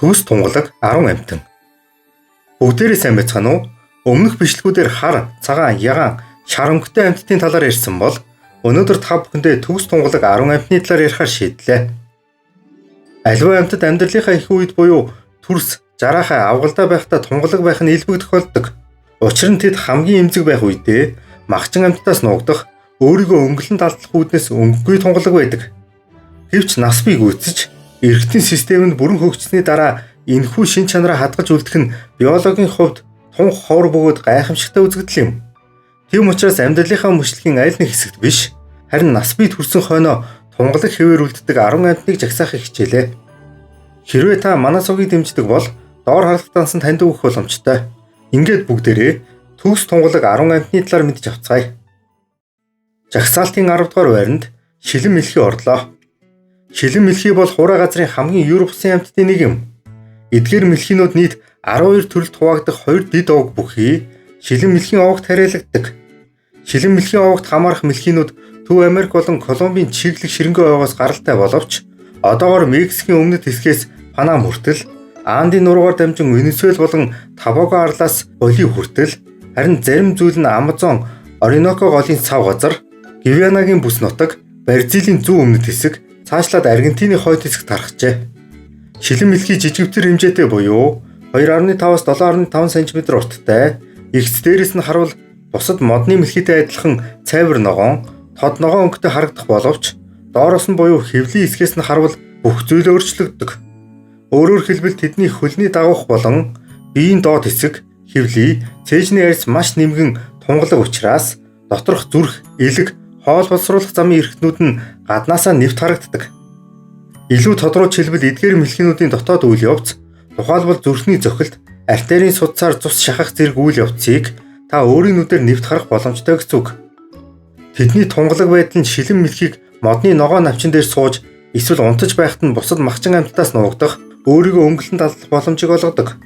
Төгс тунгалаг 10 амьтан. Бүгдээрээ сайн байцгаана уу? Өмнөх бичлэгүүдээр хар, цагаан, ягаан, шар өнгөтэй амьтдын талаар ярьсан бол өнөөдөр та бүхэндээ төгс тунгалаг 10 амьтны талаар ярихаар шийдлээ. Аливаа амьтад амьдралынхаа их үед буюу төрс, жараахай, авгалдаа байхдаа тунгалаг байх нь илбэг тохиолддог. Учир нь тэд хамгийн эмзэг байх үедээ махчин амьтдаас нуугдах, өөрийгөө өнгөлөн далдлах үүднээс өнгөгүй тунгалаг байдаг. Гэвч нас бий гүйцэж, эргэтийн системд бүрэн хөгжсөний дараа энэхүү шин чанараа хадгалж үлдэх нь биологийн хувьд тунх ховор бөгөөд гайхамшигтай үзэгдэл юм. Тийм учраас амьдралынхаа мөчлөгийн аль нэг хэсэгт биш, харин нас бий төрсөн хойноо тунгалаг хэвээр үлддэг 10 амьтныг жагсаахыг хичээлээ. Хэрвээ та манай цугийг дэмждэг бол доор харах дансан танд өгөх боломжтой. Ингээд бүгдээрээ төгс тунгалаг 10 амьтны талаар мэдж авцгаая. Жагсаалтын 10 дугаар байранд шилэн мэлхий орлоо. Шилэн мэлхий бол хураа газрын хамгийн ер бусын амьтдын нэг юм. Эдгээр мэлхийнүүд нийт 12 төрөлд хуваагдах 2 дид овог бүхий шилэн мэлхийн овогт хариалагддаг. Шилэн мэлхийн овогт хамаарах мэлхийнүүд Төв Америк болон Колумбийн чиглэг ширэнгөө овоос гаралтай боловч одоогоор Мексикийн өмнөд хэсгээс Панам хүртэл, Андын нуруугаар дамжин Венесуэл болон Табого арлаас Боливи хүртэл, харин зарим зүйл нь Амазон, Ориноко голын цав газар, Гвианагийн бүс нутаг, Бразилийн зүүн өмнөд хэсэг, цаашлаад Аргентины хойд хэсэг тархжээ. Шилэн мэлхий жижигвтэр хэмжээтэй буюу 2.5-аас 7.5 см урттай, эгц дээрээс нь харвал бусад модны мэлхийтэй адилхан цайвар ногоон, тод ногоон өнгөтэй харагдах боловч доороос нь буюу хэвлийн хэсгээс нь харвал бүх зүйл өөрчлөгддөг. Өөрөөр хэлбэл тэдний хөлний дагавх болон биеийн доод хэсэг, хэвлий, цээжний арьс маш нэмгэн тунгалаг учраас доторх зүрх, элэг, хоол боловсруулах замын эрхтнүүд нь гаднаасаа нэвт харагддаг. Илүү тодруулж хэлбэл эдгээр мэлхийнүүдийн дотоод үйл явц, тухайлбал зүрхний зохилт, артерийн судсаар цус шахах зэрэг үйл явцыг та өөрийн нүдээр нэвт харах боломжтой гэсэн үг. Тэдний тунгалаг байдал нь шилэн мэлхийг модны ногоон навчин дээр сууж эсвэл унтаж байхад нь бусад махчин амьтдаас нуугдах, өөрийгөө өнгөлөн далдлах боломжийг олгодог.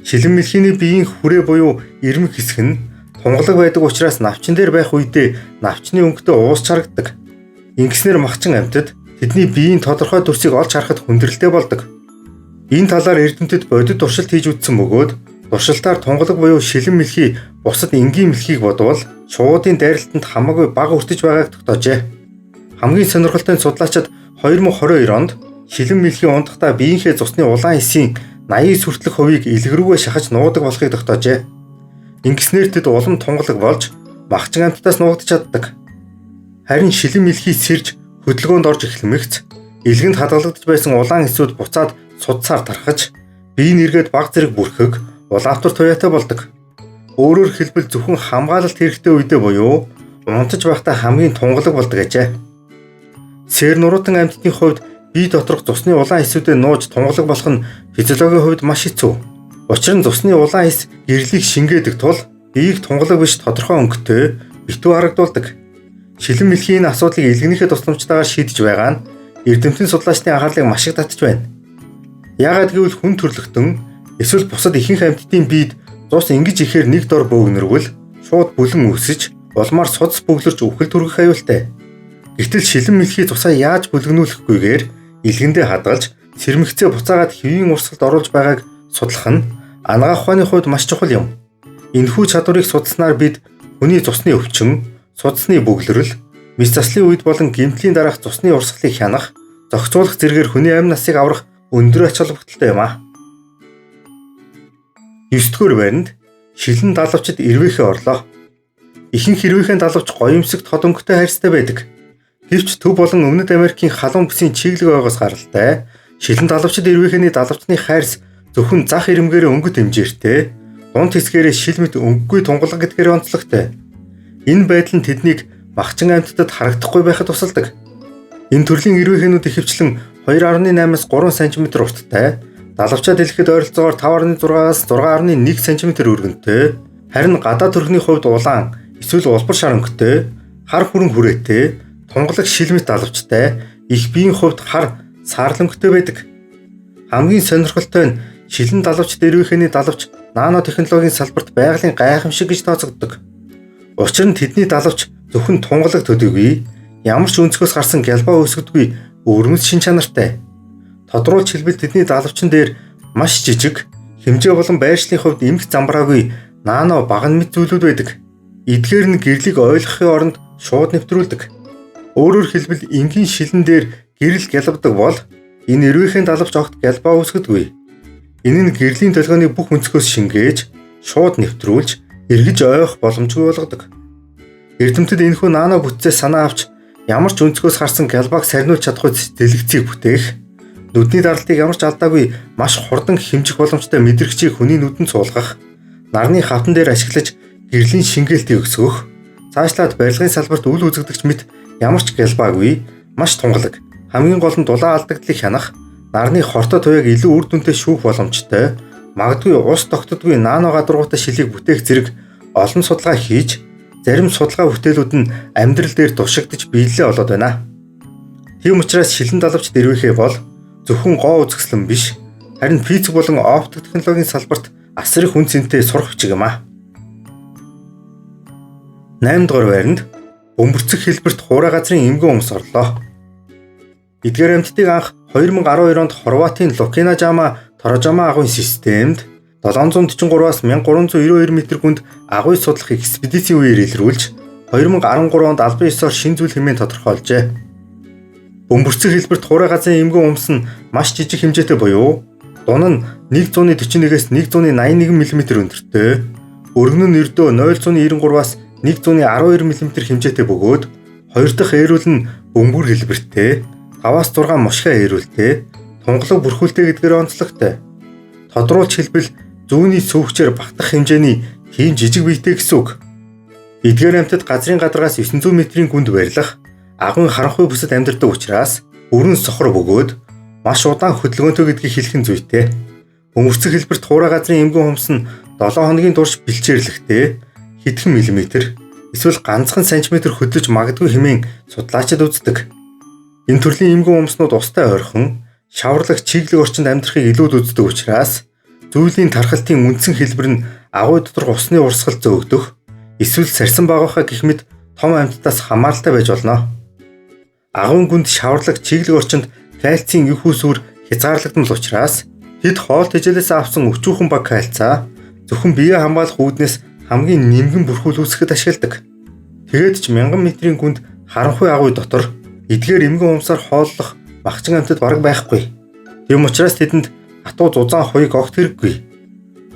Шилэн мэлхийний биеийн хүрээ буюу ирмэг хэсэг нь тунгалаг байдаг учраас навчин дээр байх үедээ навчны өнгөтэй уусч харагддаг. Ингэснээр махчин амьтад тэдний биеийн тодорхой төрсийг олж харахад хүндрэлтэй болдог. Энэ талаар эрдэмтэд бодит туршилт хийж үзсэн бөгөөд туршилтаар тунгалаг буюу шилэн мэлхий бусад энгийн мэлхийг бодвол шуудын дайралтанд хамаагүй бага өртөж байгааг тогтоожээ. Хамгийн сонирхолтой нь судлаачид 2022 онд шилэн мэлхий унтахдаа биеийнхээ цусны улаан эсийн 80 хүртэлх хувийг илэг рүүгээ шахаж нуудаг болохыг тогтоожээ. Ингэснээр тэд улам тунгалаг болж махчин амьтдаас нуугдж чаддаг. Харин шилэн мэлхий сэрж хөдөлгөөнд орж эхлэмэгц илгэнд хадгалагдж байсан улаан эсүүд буцаад судсаар тархаж бие нэргээд баг зэрэг бүрхэг улаавтар туяатай болдог. Өөрөөр хэлбэл зөвхөн хамгаалалт хэрэгтэй үедээ буюу унтаж байхдаа хамгийн тунгалаг болдог гэжээ. Сэр нуруутан амьтдын хувьд бие доторх цусны улаан эсүүдэд нууж тунгалаг болох нь физиологийн хувьд маш хэцүү. Учир нь цусны улаан эс гэрлийг шингээдэг тул биеийг тунгалаг биш тодорхой өнгөтэй битүү харагдуулдаг. Шилэн мэлхийн энэ асуудлыг илгэнийхээ тусламжтайгаар шийдэж байгаа нь эрдэмтэн судлаачдын анхаарлыг маш их татж байна. Яагаад гэвэл хүн төрлөختөн эсвэл бусад ихэнх амьтдын биед цус ингэж ихээр нэг дор бөөгнөрвөл шууд бүлэн үүсэж улмаар судас бөглөрч үхэл түргэх аюултай. Гэтэл шилэн мэлхий цусаа яаж бүлгнүүлэхгүйгээр илгэндээ хадгалж сэрмэгцээ буцаагаад хэвийн урсгалд оруулж байгааг судлах нь анагаах ухааны хувьд маш чухал юм. Энэхүү чадварыг судалснаар бид хүний цусны өвчин, судасны бөглөрөл, мэс заслын үед болон гэмтлийн дараах цусны урсгалыг хянах, зохицуулах зэргээр хүний амь насыг аврах өндөр ач холбогдолтой юм а. 9 дугаар байранд шилэн далавчид эрвээхээ орлоо. Ихэнх эрвээхэн далавч гоёмсог тод өнгөтэй хайрцтай байдаг. Гэвч Төв болон Өмнөд Америкийн халуун бүсийн чиглэг ойгоос гаралтай шилэн далавчид эрвээхний далавчны хайрц зөвхөн зах ирмгээрээ өнгөт хэмжээртэй, дунд хэсгээрээ шилмэт өнгөгүй тунгалаг гэдгээр онцлогтой. Энэ байдал нь тэднийг махчин амьтдад харагдахгүй байхад тусалдаг. Энэ төрлийн эрвээхнүүд ихэвчлэн 2.8-аас 3 см урттай, далавчаа дэлгэхэд ойролцоогоор 5.6-аас 6.1 см өргөнтэй, харин гадаа төрхний хувьд улаан эсвэл улбар шар өнгөтэй, хар хүрэн хүрээтэй, тунгалаг шилмэт далавчтай, их биеийн хувьд хар саарламжтай байдаг. Хамгийн сонирхолтой нь шилэн далавч дэрвэхний далавч нано технологийн салбарт байгалийн гайхамшиг гэж тооцогддог. Учир нь тэдний далавч зөвхөн тунгалаг төдийгүй ямар ч өнцгөөс гарсан гялбаа өсгөдгүй өвөрмөц шин чанартай. Тодруулж хэлбэл тэдний далавчин дээр маш жижиг, хэмжээ болон байршлын хувьд эмх замбраагүй наано баган мэт зүйлүүд байдаг. Эдгээр нь гэрлийг ойлгохын оронд шууд нэвтрүүлдэг. Өөрөөр хэлбэл энгийн шилэн дээр гэрэл гялбдаг бол энэ эрвээхэн далавч огт гялбаа үүсгдэггүй. Энэ нь гэрлийн толгойн бүх өнцгөөс шингээж шууд нэвтрүүлж эргэж ойх боломжгүй болгодог. Эрдэмтэд энэхүү наано бүтцээс санаа авч ямар ч өнцгөөс харсан гялбааг сарниулж чадахгүй дэлгэцийг бүтээх, нүдний даралтыг ямар ч алдаагүй маш хурдан хэмжих боломжтой мэдрэгчийг хүний нүдэнд суулгах, нарны хавтан дээр ашиглаж гэрлийн шингээлтийг өсгөх, цаашлаад барилгын салбарт үл үзэгдэгч мэт ямар ч гялбаагүй маш тунгалаг, хамгийн гол нь дулаан алдагдлыг хянах, нарны хортой туяаг илүү үр дүнтэй шүүх боломжтой, магадгүй ус тогтдоггүй наано гадаргуутай шилийг бүтээх зэрэг олон судалгаа хийж, зарим судалгаа бүтээлүүд нь амьдрал дээр душигдж биелэлээ болоод байна. Тийм учраас шилэн далавч дэрвэхээ бол зөвхөн гоо үзэсгэлэн биш, харин физик болон оптик технологийн салбарт асар их үн цэнтэй сурах бичиг юм а. 8 дугаар байранд бөмбөрцөг хэлбэрт хуурай газрын эмгэн өмс орлоо. Эдгээр амьтдыг анх 2012 онд Хорватын Лукинажама Торожама агуйн системд 743-аас 1392 м3-д агуй судлах экспедицийн үеэр илрүүлж 2013 онд албан ёсоор шин зүйл хэмээн тодорхойлжээ. Бөмбөрцөг хэлбэрт хуурай газрын эмгэн өмс нь маш жижиг хэмжээтэй буюу дун нь 141-ээс 181 м өндөртэй, өргөн нь ердөө 0.93-аас 112 м хэмжээтэй бөгөөд хоёр дахь ээрүүл нь бөмбөр хэлбэртэй, 5-аас 6 мушгаа ээрүүлтэй, тунгалаг бүрхүүлтэй гэдгээр онцлогтой. Тодруулж хэлбэл зүүнний сүүгчээр багтах хэмжээний тийм жижиг биетэй гэсэн үг. Эдгээр амьтад газрын гадаргаас 900 м-ийн гүнд барилах агуйн харанхуй бүсэд амьдардаг учраас өрн сохор бөгөөд маш удаан хөдөлгөөнтэй гэдгийг хэлэх нь зүйтэй. Бөмбөрцөг хэлбэрт хуурай газрын эмгэн өмс нь 7 хоногийн турш бэлчээрлэхтэй, хэдхэн миллиметр эсвэл ганцхан сантиметр хөдлөж магадгүй хэмээн судлаачид үздэг. Энэ төрлийн эмгэн өмснүүд устай ойрхон, шаварлаг чиглэг орчинд амьдрахыг илүүд үздэг учраас зүйлийн тархалтын үндсэн хэлбэр нь агуй дотор усны урсгал зөөгдөх, эсвэл сарсан багахаа гэх мэт том амьтдаас хамааралтай байж болно. Агуйн гүнд шаварлаг чиглэг орчинд кальцийн их усүр хязгаарлагдмал учраас тэд хоол тэжээлээс авсан өчүүхэн баг кальцаа зөвхөн бие хамгаалах үүднээс хамгийн нимгэн бүрхүүл үүсгэхэд ашигладаг. Тэгээд ч 1000 м-ийн гүнд харанхуй агуй дотор эдгээр эмгэн умсаар хооллох багчин амьтад бараг байхгүй. Тийм учраас тэдэнд хатуу зузаан хуйг огт хэрэггүй.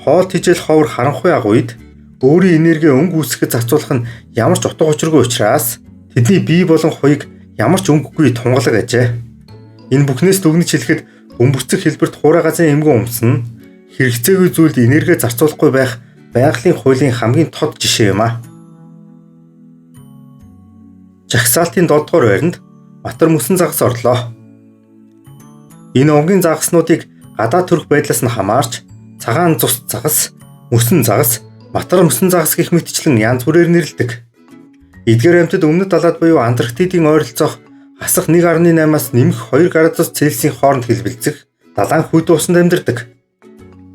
Хоол тэжээл ховор харанхуй агуйд өөрийн энерги өнгө үүсгэхэд зарцуулах нь ямар ч утга учиргүй учраас тэдний бие болон хуйг ямар ч өнгөгүй тунгалаг ажээ. Энэ бүхнээс дүгнэж хэлэхэд бөмбөрцөг хэлбэрт хуурай газрын эмгэн умс нь хэрэгцээгүй зүйлд энерги зарцуулахгүй байх байгалийн хуулийн хамгийн тод жишээ юм а. Жагсаалтын 7 дугаар байранд Батар мөсөн загас орлоо. Энэ онгийн загаснуудыг гадаад төрх байдлаас нь хамаарч цагаан цус загас, мөсөн загас, Батар мөсөн загас гэх мэтчлэн янз бүрээр нэрлэдэг. Эдгээр амьтад өмнөд далайд буюу Антарктидын ойролцоох хасах 1.8-аас нэмэх 2 градус Цельсийн хооронд хэлбэлцэх далайн хүйт усанд амьдардаг.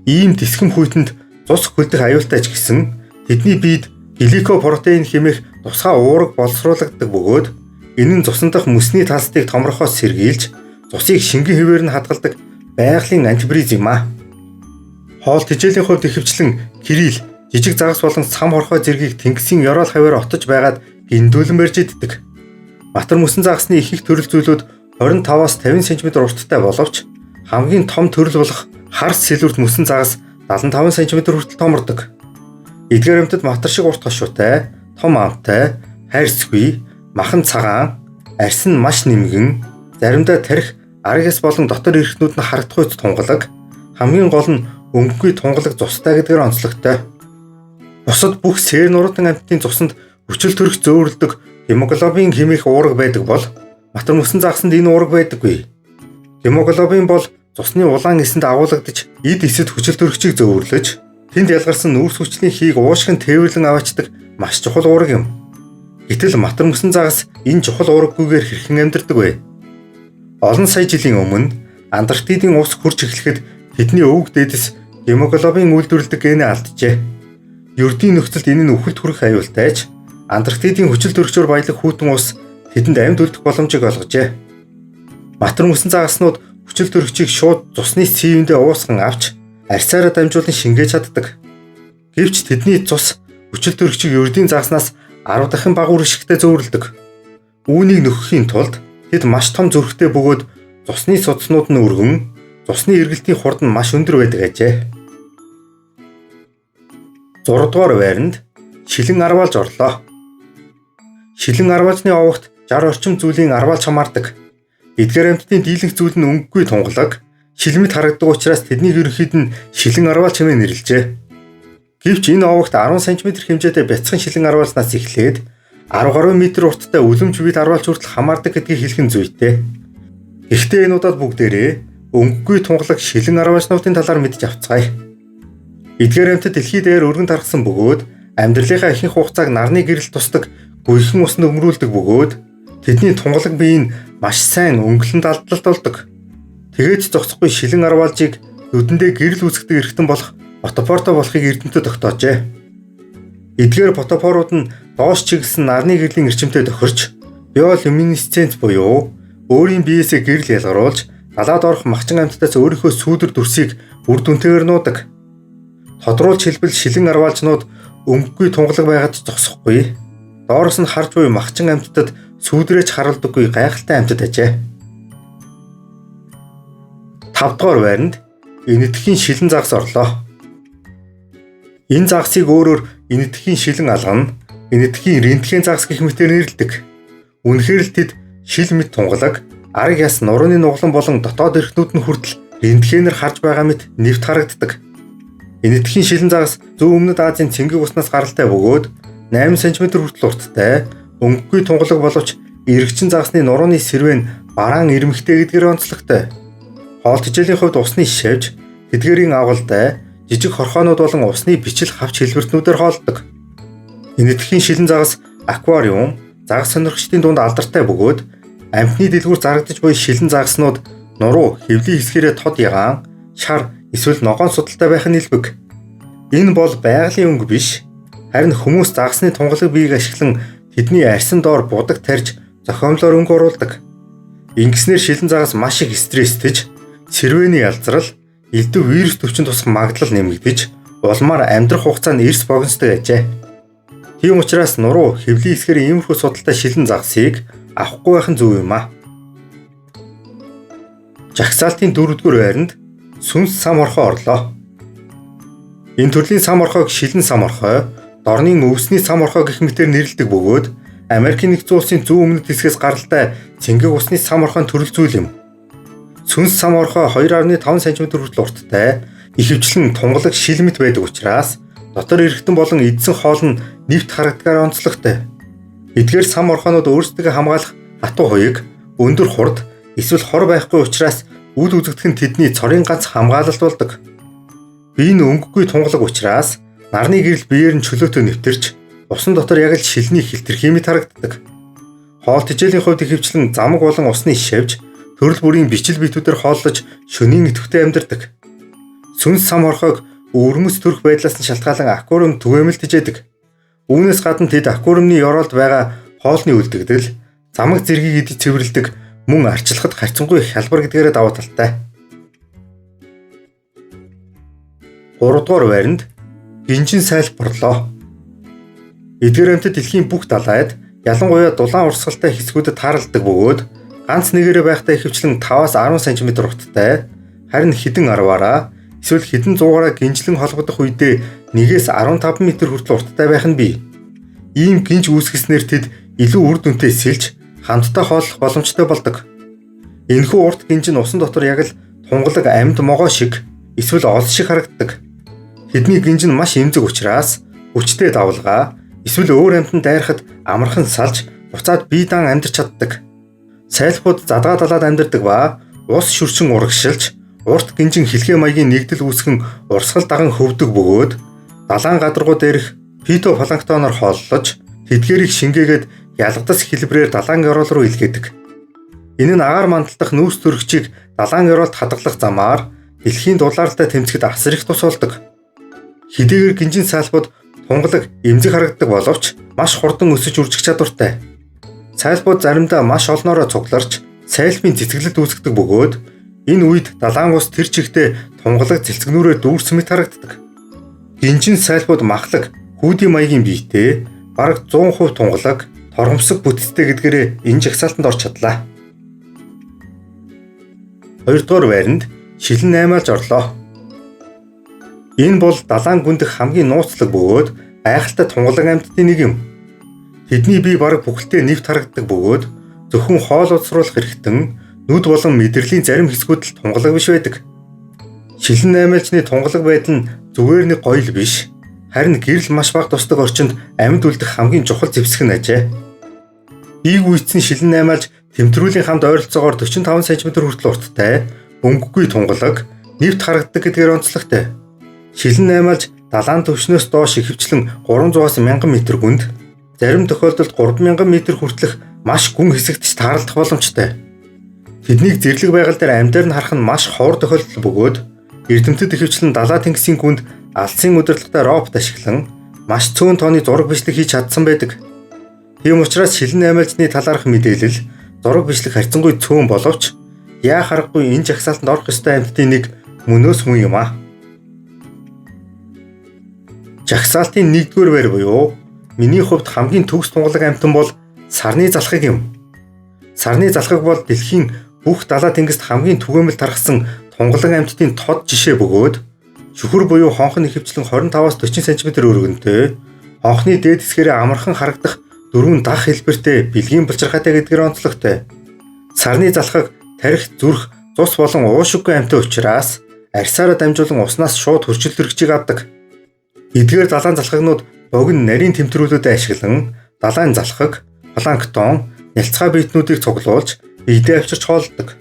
Ийм тэсгэм хүйтэнд цус хөлдөх аюултай ч гэсэн тэдний биед гликопротеин хэмээх тусгай уураг боловсруулагддаг бөгөөд энэ нь цусан дахь мөсний талстыг томрохоос сэргийлж цусыг шингэн хэвээр нь хадгалдаг байгалийн антибриз юм а. Хоол тэжээлийн хувьд ихэвчлэн кирилл, жижиг загас болон сам хорхой зэргийг тэнгисийн ёроол хавьяар отож байгаад гиндүүлэн барьж иддэг. Батар мөсөн загасны их төрөл зүйлүүд 25-аас 50 см урттай боловч хамгийн том төрөл болох харс сэлүүрт мөсөн загас 75 см хүртэл томордог. Эдгээр амьтад матар шиг урт хошуутай, том амтай, хайрцгүй, махан цагаан, арьс нь маш нэмгэн, заримдаа тарих, аргас болон дотор эрхтнүүд нь харагдах үед тунгалаг, хамгийн гол нь өнгөгүй тунгалаг цустай гэдгээр онцлогтой. Бусад бүх сээр нуруудан амьтдын цуснд хүчил төрөх зөөвөрлөдөг гемоглобин хэмээх уураг байдаг бол Батар мөсөн загасанд энэ уураг байдаггүй. Гемоглобин бол цусны улаан эсэнд агуулгадж эд эсэд хүчил төрөгчийг зөөвөрлөж тэнд ялгарсан нүүрс хүчлийн хийг уушгин тээвэрлэн аваачдаг маш чухал уураг юм. Гэтэл Батар мөсөн загас энэ чухал уураггүйгээр хэрхэн амьдардаг вэ? Олон сая жилийн өмнө Антарктидын ус хурж эхлэхэд тэдний өвөг дээдэс гемоглобин үйлдвэрлэдэг генээ алджээ. Ердийн нөхцөлд энэ нь үхэлд хүрэх аюултайч Антарктидын хүчил төрөгчөөр баялаг хүйтэн ус тэдэнд амьд үлдэх боломжийг олгожээ. Батар мөсөн загаснууд хүчил төрөгчийг шууд цусны цэвэндээ уусган авч арьсаараа дамжуулан шингээж чаддаг. Гэвч тэдний цус хүчил төрөгчийг ердийн загаснаас 10 дахин бага үржигтэй зөөвөрлөдөг. Үүнийг нөхөхийн тулд тэд маш том зүрхтэй бөгөөд цусны судснууд нь өргөн, цусны эргэлтийн хурд нь маш өндөр байдаг ажээ. 6 дугаар байранд шилэн арваалж орлоо. Шилэн арваалжны овогт 60 орчим зүйлийн арваалж хамаардаг. Эдгээр амьтдын дийлэнх зүйл нь өнгөгүй тунгалаг, шилмэд харагддаг учраас тэднийг ерөнхийд нь шилэн арваалж хэмээн нэрлэжээ. Гэвч энэ овогт 10 см хэмжээтэй бяцхан шилэн арваалснаас эхлээд 10 гаруй метр урттай үлэмж вид арваалж хүртэл хамаардаг гэдгийг хэлэх нь зүйтэй. Гэхдээ энэ удаад бүгдээрээ өнгөгүй тунгалаг шилэн арваалжнуудын талаар мэдж авцгаая. Эдгээр амьтад дэлхий дээр өргөн тархсан бөгөөд амьдралынхаа ихэнх хугацааг нарны гэрэл тусдаг гүйхэн усанд өнгөрүүлдэг бөгөөд тэдний тунгалаг бие нь маш сайн өнгөлөнд алдлалт болдог. Тэгээд зогсохгүй шилэн арваалжийг нүдэндээ гэрэл үүсгдэг эргэтэн болох фотопорто болохыг эрдэмтэд тогтоожээ. Эдгээр фотопорууд нь доош чиглэсэн нарны гэрлийн эрчимтэй тохирч биолюминесценц буюу өөрийн биеэсээ гэрэл ялгаруулж далаад орох махчин амьтдаас өөрийнхөө сүүдэр дүрсийг үр дүнтэйгээр нуудаг. Тодруулж хэлбэл шилэн арваалжнууд өнгөгүй тунгалаг байгаад зогсохгүй. Доороос нь харж буй махчин амьтдад сүүдрээч харуулдаггүй гайхалтай амьтад ажээ. 5 дугаар байранд энэтхэгийн шилэн загас орлоо. Энэ загасыг өөрөөр энэтхэгийн шилэн алган, энэтхэгийн рентген загас гэх мэтээр нэрлэдэг. Үнэхээр л тэд шил мэт тунгалаг, араг яс, нурууны нугалан болон дотоод эрхтнүүд нь хүртэл рентгенээр харж байгаа мэт нэвт харагддаг. Энэтхэгийн шилэн загас Зүүн Өмнөд Азийн цэнгэг уснаас гаралтай бөгөөд 8 см хүртэл урттай, өнгөгүй тунгалаг боловч эргэгчин загасны нурууны сэрвэн бараан ирмэгтэй гэдгээр онцлогтой. Хоол тэжээлийн хувьд усны шивж, тэдгээрийн агуулдай, жижиг хорхоонууд болон усны бичил хавч хэлбэртнүүдээр хоолдог. Энэтхэгийн шилэн загас аквариум, загас сонирхчдын дунд алдартай бөгөөд амьтны дэлгүүр зарагдаж буй шилэн загаснууд нуруу, хэвлийн хэсгээрээ тод ягаан, шар эсвэл ногоон судалтай байх нь илбэг. Энэ бол байгалийн өнгө биш, харин хүмүүс загасны тунгалаг биеийг ашиглан тэдний арьсан доор будаг тарьж зохиомлоор өнгө оруулдаг. Ингэснээр шилэн загас маш их стресстэж, сэрвэний ялзрал, элдв вирус төвчөнд тусах магадлал нэмэгдэж, улмаар амьдрах хугацаанд эрс богиносдог ажээ. Тийм учраас нуруу, хэвлийн хэсгээр иймэрхүү судалтай шилэн загасыг авахгүй байх нь зөв юм аа. Жагсаалтын 4 дугаар байранд сүнс сам орхоо орлоо. Энэ төрлийн сам орхоог шилэн сам орхой, дорны өвсний сам орхоо гэх мэтээр нэрлэдэг бөгөөд Америкийн нэгдсэн улсын зүүн өмнөд хэсгээс гаралтай цэнгэг усны сам орхойн төрөл зүйл юм. Сүнс сам орхоо 2.5 см хүртэл урттай, ихэвчлэн тунгалаг шил мэт байдаг учраас дотор эргэтэн болон эдсэн хоол нь нэвт харагдгаар онцлогтой. Эдгээр сам орхоонууд өөрсдөө хамгаалах хатуу хуйг, өндөр хурд, эсвэл хор байхгүй учраас үл үзэгдэх нь тэдний цорын ганц хамгаалалт болдог. Бие нь өнгөгүй тунгалаг учраас нарны гэрэл биеэр нь чөлөөтэй нэвтэрч, усан дотор яг л шилний хилтерхий мэт харагддаг. Хоол тэжээлийн хувьд ихэвчлэн замаг болон усны шивж, төрөл бүрийн бичил биетүүдээр хооллож шөнийн идэвхтэй амьдардаг. Сүнс сам орхойг өвөрмөц төрөх байдлаас нь шалтгаалan аквариум түгээмэл тэжээдэг. Үүнээс гадна тэд аквариумны ёроолд байгаа хоолны үлдэгдэл, замаг зэргийг идэж цэвэрлэдэг, мөн арчлахад харьцангуй хялбар гэдгээрээ даваа талтай. 3 дугаар байранд гинжин сайлбарлоо. Эдгээр амьтад дэлхийн бүх далайд, ялангуяа дулаан урсгалтай хэсгүүдэд тааралдаг бөгөөд ганц нэгээрээ байхдаа ихэвчлэн 5-аас 10 см урттай, харин хэдэн 10-аараа эсвэл хэдэн 100-аараа гинжлэн холбогдох үедээ 1-ээс 15 м хүртэл урттай байх нь бий. Ийм гинж үүсгэснээр тэд илүү үр дүнтэй сэлж, хамтдаа хооллох боломжтой болдог. Энэхүү урт гинж нь усан дотор яг л тунгалаг амьд могоо шиг эсвэл ол шиг харагддаг. Тэдний гинж нь маш эмзэг учраас хүчтэй давлгаа эсвэл өөр амьтанд дайрахад амархан салж буцаад бие даан амьдарч чаддаг. Сайлбууд задгаа далаад амьдардаг ба ус шүршин урагшилж урт гинжин хэлхээ маягийн нэгдэл үүсгэн урсгал даган хөвдөг бөгөөд далайн гадаргуу дээрх фитопланктоноор хооллож тэдгэрийг шингээгээд ялгадас хэлбрээр далайн ёроол руу илгээдэг. Энэ нь агаар мандалтах нүүрс төрөгчийг далайн ёроолд хадгалах замаар дэлхийн дулаалтай тэмцэхэд асар их тус болдог. Хэдийгээр гинжин сайлбууд тунгалаг эмзэг харагддаг боловч маш хурдан өсөж үржих чадвартай. Сайлбууд заримдаа маш олноороо цугларч сайлбын цэцгэлэлт үүсгдэг бөгөөд Энэ үед далайн ус тэр чигтээ тунгалаг цэлцгнүүрээр дүүрсэн мэт харагддаг. Гинжин сайлбууд махлаг хүүдийн маягийн биетэй бараг 100% тунгалаг торгомсог бүтцтэй гэдгээрээ энэ жагсаалтанд орч чадлаа. 2 дугаар байранд шилэн наймаалж орлоо. Энэ бол далайн гүндэх хамгийн нууцлаг бөгөөд гайхалтай тунгалаг амьтдын нэг юм. Тэдний бие бараг бүхэлдээ нэвт харагддаг бөгөөд зөвхөн хоол уцруулах хэрэгтэн нүд болон мэдрэлийн зарим хэсгүүд л тунгалаг биш байдаг. Шилэн наймаалжны тунгалаг байдал нь зүгээр нэг гоё л биш. Харин гэрэл маш бага тусдаг орчинд амьд үлдэх хамгийн чухал зэвсэг нь ажээ. Биег үйцсэн шилэн наймаалж тэмтрүүлийн хамт ойролцоогоор 45 см хүртэл урттай, өнгөгүй тунгалаг нэвт харагддаг гэдгээр онцлогтой. Шилэн наймаалж далайн түвшнөөс доош ихэвчлэн 300-аас 1000 м гүнд, зарим тохиолдолд 3000 м хүртэлх маш гүн хэсэгт ч таарлах боломжтой. Тэднийг зэрлэг байгаль дээр амьдаар нь харах нь маш ховор тохиолдол бөгөөд эрдэмтэд ихэвчлэн далай тэнгисийн гүнд алсын удирдлагатай робот ашиглан маш цөөн тооны зураг бичлэг хийж чадсан байдаг. Тийм учраас шилэн наймаалжны талаарх мэдээлэл зураг бичлэг харьцангуй цөөн боловч яа харахгүй энэ жагсаалтанд орох ёстой амьтдын нэг мөнөөс мөн юм а. Жагсаалтын 1-р байр буюу миний хувьд хамгийн төгс тунгалаг амьтан бол сарны залхаг юм. Сарны залхаг бол дэлхийн бүх далай тэнгист хамгийн түгээмэл тархсан тунгалаг амьтдын тод жишээ бөгөөд шүхэр буюу хонх нь ихэвчлэн 25-аас 40 см өргөнтэй, хонхны дээд хэсгээрээ амархан харагдах 4 дах хэлбэртэй бэлгийн булчирхаатай гэдгээр онцлогтой. Сарны залхаг тарих, зүрх, цус болон уушиггүй амьтан учраас арьсаараа дамжуулан уснаас шууд хөрчил төрөгчийг авдаг. Эдгээр далайн залхагнууд богино нарийн тэмтрүүлүүдэд ашиглан далайн залхаг, планктон, нялцгай биетнүүдийг цуглуулж биедээ авчирч хоолдог.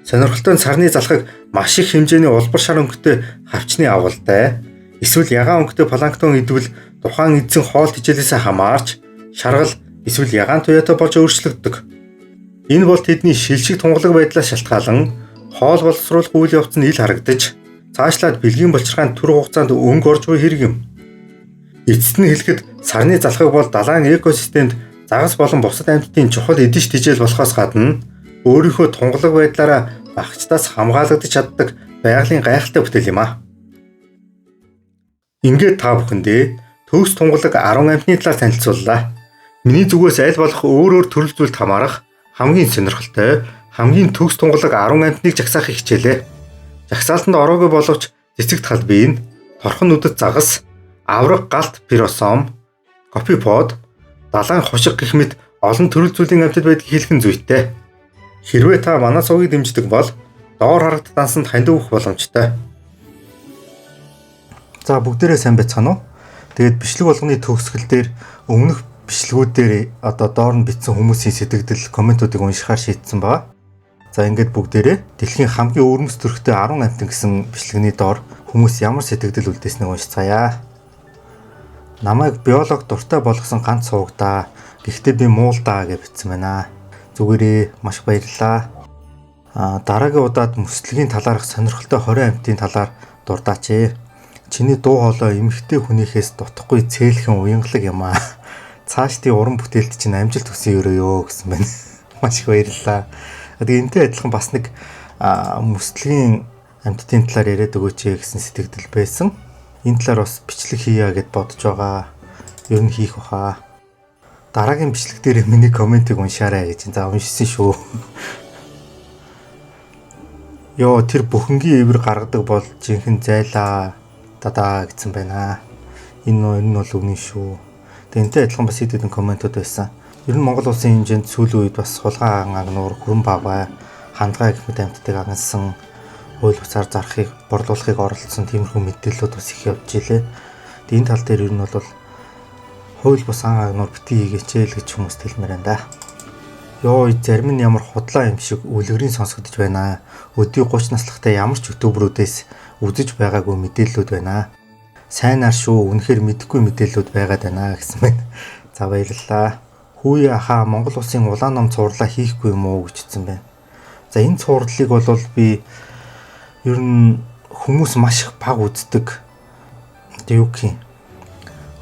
Сонирхолтой нь сарны залхаг маш их хэмжээний улбар шар өнгөтэй хавчны агуултай, эсвэл ягаан өнгөтэй планктон идвэл тухайн эзэн хоол хичээлээс хамаарч шаргал эсвэл ягаан туяатай болж өөрчлөгддөг. Энэ бол тэдний шилшиг тунгалаг байдлаас шалтгаалan хоол боловсруулах үйл явц нь ил харагдаж, цаашлаад бэлгийн булчирхаанд түр хугацаанд өнгө орж буй хэрэг юм. Эцэст нь хэлэхэд сарны залхаг бол далайн экосистемд загас болон бусад амьтдын чухал эдэж тэжээл болохоос гадна өөрийнхөө тунгалаг байдлаараа багцтаас хамгаалагдаж чаддаг байгалийн гайхалтай бүтээл юм а. Ингээд та бүхэндээ төгс тунгалаг 10 амьтны талаар танилцууллаа. Миний зүгээс аль болох өөр төрөл зүйлд хамаарах хамгийн сонирхолтой, хамгийн төгс тунгалаг 10 амьтныг жагсаахыг хичээлээ. Жагсаалтанд ороогүй боловч цэцэгт халбын, торхон нүдэд загас, авраг галт пиросом, копипод, далайн хушиг гэх мэт олон төрөл зүйлийн амьтад байдгийг хэлэх нь зүйтэй. Хэрвээ та манай сувгийг дэмждэг бол доор харагдах дансанд хандив өгөх боломжтой. За бүгдээрээ сайн байцгаана уу? Тэгээд бичлэг болгоны төгсгөл дээр өмнөх бичлэгүүдээр доор нь бичсэн хүмүүсийн сэтгэгдэл комментуудыг уншихаар шийдсэн байна. За ингээд бүгдээрээ дэлхийн хамгийн өвөрмөц төрхтэй 10 амьтан гэсэн бичлэгний доор хүмүүс ямар сэтгэгдэл үлдээснийг уншицгаая. Намайг биолог дуртай болгосон ганц сувгдаа. Гэхдээ би муулдаа гэж бичсэн байна. Зүгээрээ маш баярлалаа. Дараагийн удаад мөслөгийн талаарх сонирхолтой 20 амьтын талаар дурдаач. Чиний дуу хоолой эмэгтэй хүнийхээс дутхгүй цээлхэн уянгалаг юм аа. Цаашдын уран бүтээлд чинь амжилт хүсье өрөөё гэсэн байна. Маш их баярлалаа. Тэгээ энтэй адилхан бас нэг мөслөгийн амьтдын талаар яриад өгөөч гэсэн сэтгэгдэл байсан. Энэ талаар бас бичлэг хийя гэд бодож байгаа. Ер нь хийх баха. Дараагийн бичлэг дээр миний комментиг уншаарай гэж. За уншсан шүү. Йоо тэр бүхэнгийн ивэр гаргадаг бол жинхэнэ зайлаа дадаа гэсэн байна. Энэ нь бол үний шүү. Тэнтэй адилхан бас хэд хэдэн комментууд байсан. Ер нь Монгол улсын хэмжээнд сүүлийн үед бас хулгайн агнуур, хүрэн баавай, хандгай гэх мэт амьтдыг агнсан, хууль бусаар зарахыг борлуулахыг оролдсон тиймэрхүү мэдээлэлүүд бас их явж илээ. Энэ тал дээр ер нь бол хууль бус агнуур битгий хийгээч л гэж хүмүүст хэлмээр байна да. Йоо зарим нь ямар худлаа юм шиг үлгэрийн сонсогдож байна. Өдний 30 наслахтай ямар ч ютуберүүдээс үзэж байгаагүй мэдээллүүд байна. Сайнаар шүү, үнэхээр мэдэхгүй мэдээллүүд байгаад байна гэсэн байна. За баярлалаа. Хүү яхаа Монгол улсын улаан ном цуурлаа хийхгүй юм уу гэж хэлсэн байна. За энэ цуурлыг бол би ер нь хүмүүс маш их баг үздэг. Юу гэх юм.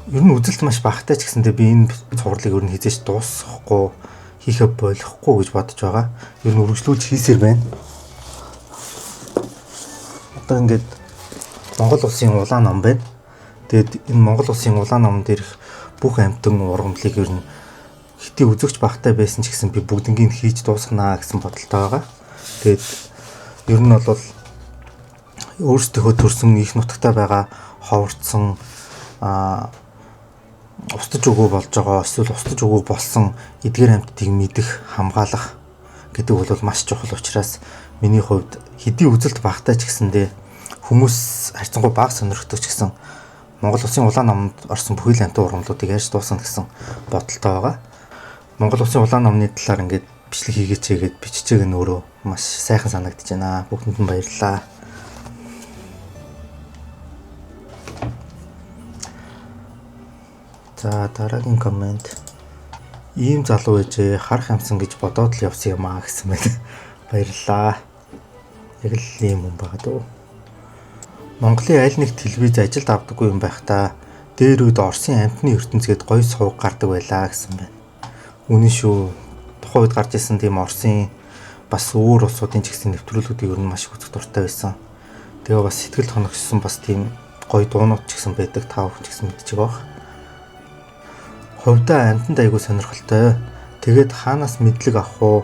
Ер нь үзэлт маш багтай ч гэсэндээ би энэ цуурлыг ер нь хизээч дуусгахгүй хийхэ болохгүй гэж бодож байгаа. Ер нь үргэлжлүүлж хийсээр байна. одоо ингээд Монгол улсын улаан ном байна. Тэгээд энэ Монгол улсын улаан номон дээрх бүх амьтан ургамлыг ер нь хитий үзэгч багтай байсан ч гэсэн би бүгднийг хийж дуусгана гэсэн бодолтой байгаа. Тэгээд ер нь бол өөрсдийнхөө төрсөн их нутагтаа байгаа ховорцсон устж өгөө болж байгаа эсвэл устж өгөө болсон эдгээр амьтдыг мэдэх, хамгаалах гэдэг бол маш чухал учраас миний хувьд хэдий үзэлт багтай ч гэсэндээ хүмүүс харьцангуй бага сонирхдог ч гэсэн Монгол улсын улаан номонд орсон бүхэл амьтан ургамлуудыг яаж дуусгана гэсэн бодолтой байгаа. Монгол улсын улаан номны талаар ингээд бичлэг хийгээч гээд биччихээг нь өөрөө маш сайхан санагдаж байна. Бүгдэнд нь баярлалаа. За дараагийн комент. Ийм залуу ээжээ харах юмсан гэж бодоод л явсан юм аа гэсэн байна. Баярлалаа. Яг л ийм юм байгаа дөө. Монголын аль нэг телевиз ажилд авдаггүй юм байх та. Дээр үед Оросын амтны ертөнцгээд гоё сувг гардаг байлаа гэсэн байна. Үнэн шүү. Тухайн үед гарч исэн тийм Оросын бас өөр улсуудын ч гэсэн нэвтрүүлгүүдийг ер нь маш үзэх дуртай байсан. Тэгээ бас сэтгэл хоногссон бас тийм гоё дуунууд ч гэсэн байдаг, тав ч гэсэн мэдчихэе баг. Хувьдаа амьтанд айгүй сонирхолтой. Тэгээд хаанаас мэдлэг авах уу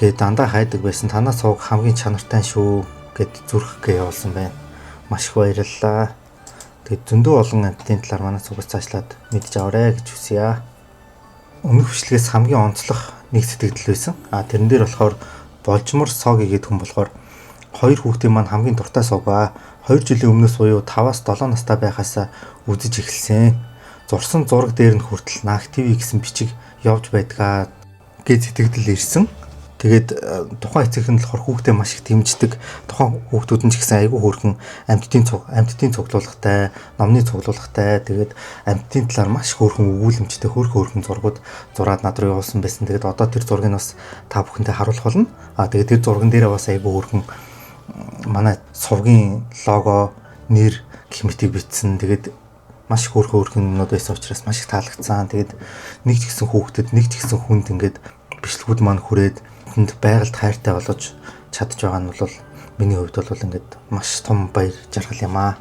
гэд дандаа хайдаг байсан. Танаас сувг хамгийн чанартай шүү гэд зүрхгээ явуулсан байна. Маш их баярлалаа. Тэгээд зөндөө олон амьтдын талаар манай цугц цаашлаад мэдж аваарэ гэж хүсье. Өмнөх бичлэгээс хамгийн онцлог нэг сэтгэл байсан. Тэрэн дээр болохоор Болжмор Соги гэдэг хүн болохоор хоёр хүүхдийн маань хамгийн дуртай сувгаа 2 жилийн өмнөөс буюу 5-аас 7 настай байхаас үзэж эхэлсэн. Зурсан зураг дээр нь хүртэл Наг ТV гэсэн бичиг явж байдгаа гэж сэтгэл ирсэн. Тэгээд тухайн эцэг нь болохоор хүүхдээ маш их дэмждэг. Тухайн хүүхдүүд нь ч гэсэн айгүй хөөрхөн амьтдын цуглуулгатай, номны цуглуулгатай. Тэгээд амьтдын талаар маш хөөрхөн өгүүлэмжтэй хөөрхөн зургууд зураад над руу явуулсан байсан. Тэгээд одоо тэр зургийг бас та бүхэндээ харуулах болно. Тэгээд тэр зурган дээрээ бас айгүй хөөрхөн манай сувгийн лого, нэр гэх мэтийг бичсэн. Тэгээд маш хөөрхөн юмнууд байсан учраас маш их таалагдсан. Тэгээд нэг ч гэсэн хүүхдэд, нэг ч гэсэн хүнд ингээд бичлэгүүд маань хүрээд тэнд байгальд хайртай болгож чадж байгаа нь бол миний хувьд бол ингээд маш том баяр жаргал юм аа.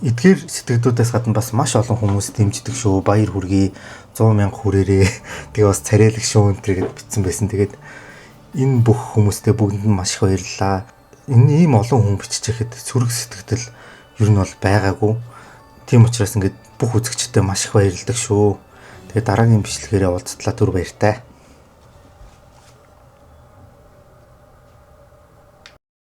Эдгээр сэтгэлдүүдээс гадна бас маш олон хүмүүс дэмждэг шүү. Баяр хүргэе, 100,000 хүрээрээ. Тэгээ бас царайлаг шүү энэ гэд бичсэн байсан. Тэгээд энэ бүх хүмүүстээ бүгдэнд нь маш их баярлалаа. Энэ ийм олон хүн биччихэхэд сүрэг сэтгэл ер нь бол байгаагүй. Тийм учраас ингээд бүх үзэгчдэд маш их баярлалаа шүү. Тэгээ дараагийн бичлэгээрээ уулзтлаа түр баяртай.